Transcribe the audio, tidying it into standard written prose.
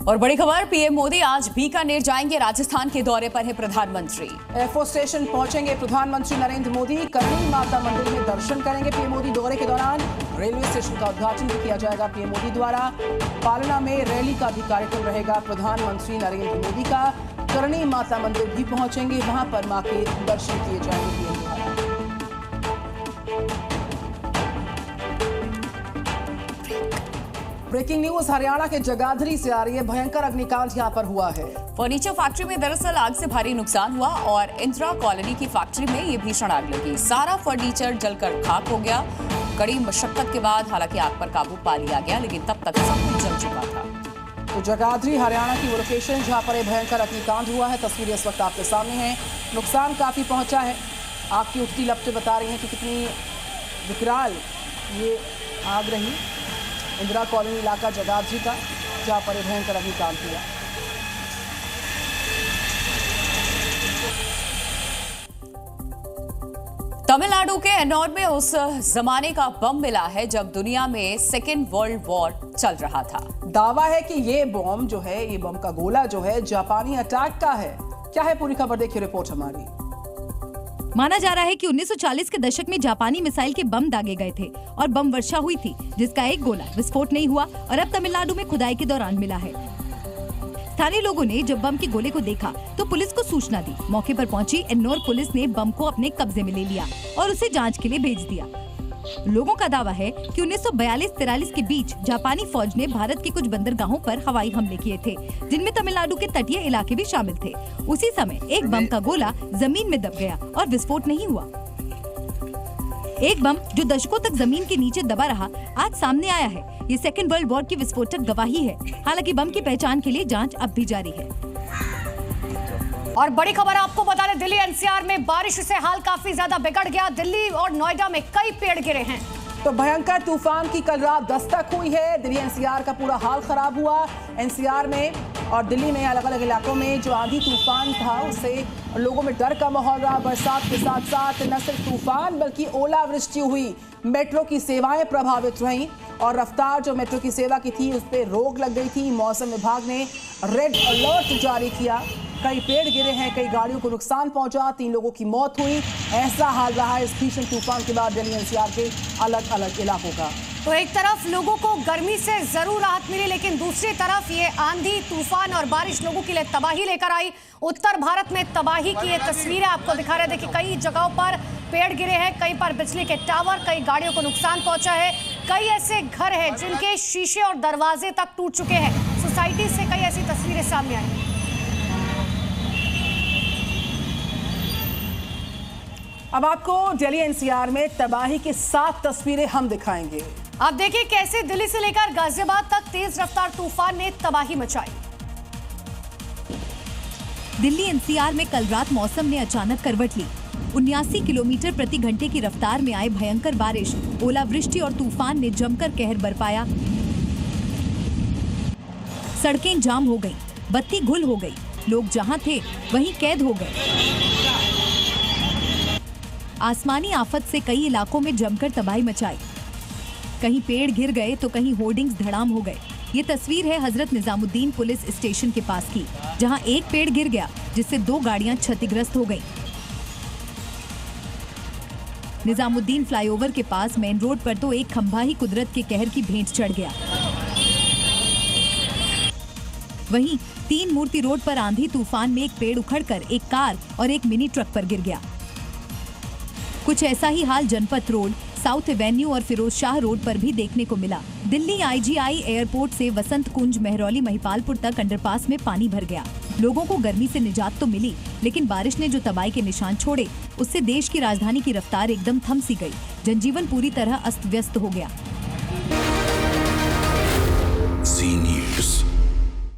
और बड़ी खबर, पीएम मोदी आज बीकानेर जाएंगे। राजस्थान के दौरे पर है प्रधानमंत्री। एयरफोर्स स्टेशन पहुंचेंगे प्रधानमंत्री नरेंद्र मोदी। करणी माता मंदिर में दर्शन करेंगे पीएम मोदी। दौरे के दौरान रेलवे स्टेशन का उद्घाटन भी किया जाएगा पीएम मोदी द्वारा। पालना में रैली का भी कार्यक्रम रहेगा प्रधानमंत्री नरेंद्र मोदी का। करणी माता मंदिर भी पहुंचेंगे, वहां पर मां के दर्शन किए जाएंगे पीएम द्वारा। ब्रेकिंग न्यूज हरियाणा के जगाधरी से आ रही है। भयंकर अग्निकांड यहां पर हुआ है। फर्नीचर फैक्ट्री में दरअसल आग से भारी नुकसान हुआ और इंदिरा कॉलोनी की फैक्ट्री में ये भीषण आग लगी। सारा फर्नीचर जलकर खाक हो गया। कड़ी मशक्कत के बाद हालांकि आग पर काबू पा लिया गया, लेकिन तब तक सब कुछ जल चुका था। तो जगाधरी हरियाणा की वो लोकेशन जहां पर भयंकर अग्निकांड हुआ है, तस्वीरें इस वक्त आपके सामने हैं। नुकसान काफी पहुंचा है। आग की उठती लपटें बता रही हैं कि कितनी विकराल ये आग रही। इंदिरा कॉलोनी इलाका जगाधरी का, जहां पर भयंकर अग्निकांड हुआ। तमिलनाडु के एन्नौर में उस जमाने का बम मिला है जब दुनिया में सेकेंड वर्ल्ड वॉर चल रहा था। दावा है कि ये बम जो है, ये बम का गोला जो है जापानी अटैक का है। क्या है पूरी खबर, देखिए रिपोर्ट हमारी। माना जा रहा है कि 1940 के दशक में जापानी मिसाइल के बम दागे गए थे और बम वर्षा हुई थी, जिसका एक गोला विस्फोट नहीं हुआ और अब तमिलनाडु में खुदाई के दौरान मिला है। स्थानीय लोगों ने जब बम के गोले को देखा तो पुलिस को सूचना दी। मौके पर पहुंची एन्नौर पुलिस ने बम को अपने कब्जे में ले लिया और उसे जांच के लिए भेज दिया। लोगों का दावा है कि 1942-43 के बीच जापानी फौज ने भारत के कुछ बंदरगाहों पर हवाई हमले किए थे, जिनमें तमिलनाडु के तटीय इलाके भी शामिल थे। उसी समय एक बम का गोला जमीन में दब गया और विस्फोट नहीं हुआ। एक बम जो दशकों तक जमीन के नीचे दबा रहा, आज सामने आया है। ये सेकेंड वर्ल्ड वॉर की विस्फोटक गवाही है। हालांकि बम की पहचान के लिए जांच अब भी जारी है। और बड़ी खबर आपको बता दें, दिल्ली एनसीआर में बारिश से हाल काफी ज्यादा बिगड़ गया। दिल्ली और नोएडा में कई पेड़ गिरे हैं। तो भयंकर तूफान की कल रात दस्तक हुई है। दिल्ली एनसीआर का पूरा हाल खराब हुआ। एनसीआर में और दिल्ली में अलग अलग इलाकों में जो आंधी तूफान था, उससे लोगों में डर का माहौल रहा। बरसात के साथ साथ न सिर्फ तूफान बल्कि ओलावृष्टि हुई। मेट्रो की सेवाएं प्रभावित रहीं और रफ्तार जो मेट्रो की सेवा की थी उस पर रोक लग गई थी। मौसम विभाग ने रेड अलर्ट जारी किया। कई पेड़ गिरे हैं, कई गाड़ियों को नुकसान पहुंचा, 3 लोगों की मौत हुई। ऐसा हाल रहा इस भीषण तूफान के बाद दिल्ली एनसीआर के अलग अलग इलाकों का। तो एक तरफ लोगों को गर्मी से जरूर राहत मिली, लेकिन दूसरी तरफ ये आंधी तूफान और बारिश लोगों के लिए तबाही लेकर आई। उत्तर भारत में तबाही की ये तस्वीरें आपको दिखा रहे थे कि कई जगहों पर पेड़ गिरे हैं, कई पर बिजली के टावर, कई गाड़ियों को नुकसान पहुंचा है। कई ऐसे घर हैं जिनके शीशे और दरवाजे तक टूट चुके हैं। सोसाइटी से कई ऐसी तस्वीरें सामने आई। अब आपको दिल्ली एनसीआर में तबाही की 7 तस्वीरें हम दिखाएंगे। आप देखिए कैसे दिल्ली से लेकर गाजियाबाद तक तेज रफ्तार तूफान ने तबाही मचाई। दिल्ली एनसीआर में कल रात मौसम ने अचानक करवट ली। 79 किलोमीटर प्रति घंटे की रफ्तार में आई भयंकर बारिश, ओलावृष्टि और तूफान ने जमकर कहर बरपाया। सड़कें जाम हो गईं, बत्ती गुल हो गई, लोग जहां थे वहीं कैद हो गए। आसमानी आफत से कई इलाकों में जमकर तबाही मचाई। कहीं पेड़ गिर गए तो कहीं होर्डिंग्स धड़ाम हो गए। ये तस्वीर है हजरत निजामुद्दीन पुलिस स्टेशन के पास की, जहां एक पेड़ गिर गया जिससे 2 गाड़ियां क्षतिग्रस्त हो गईं। निजामुद्दीन फ्लाईओवर के पास मेन रोड पर तो एक खंभा ही कुदरत के कहर की भेंट चढ़ गया। वहीं 3 मूर्ति रोड पर आंधी तूफान में एक पेड़ उखड़कर एक कार और एक मिनी ट्रक पर गिर गया। कुछ ऐसा ही हाल जनपथ रोड, साउथ एवेन्यू और फिरोज शाह रोड पर भी देखने को मिला। दिल्ली आईजीआई एयरपोर्ट से वसंत कुंज, मेहरौली, महिपालपुर तक अंडरपास में पानी भर गया। लोगों को गर्मी से निजात तो मिली, लेकिन बारिश ने जो तबाही के निशान छोड़े, उससे देश की राजधानी की रफ्तार एकदम थम सी गई। जनजीवन पूरी तरह अस्त व्यस्त हो गया।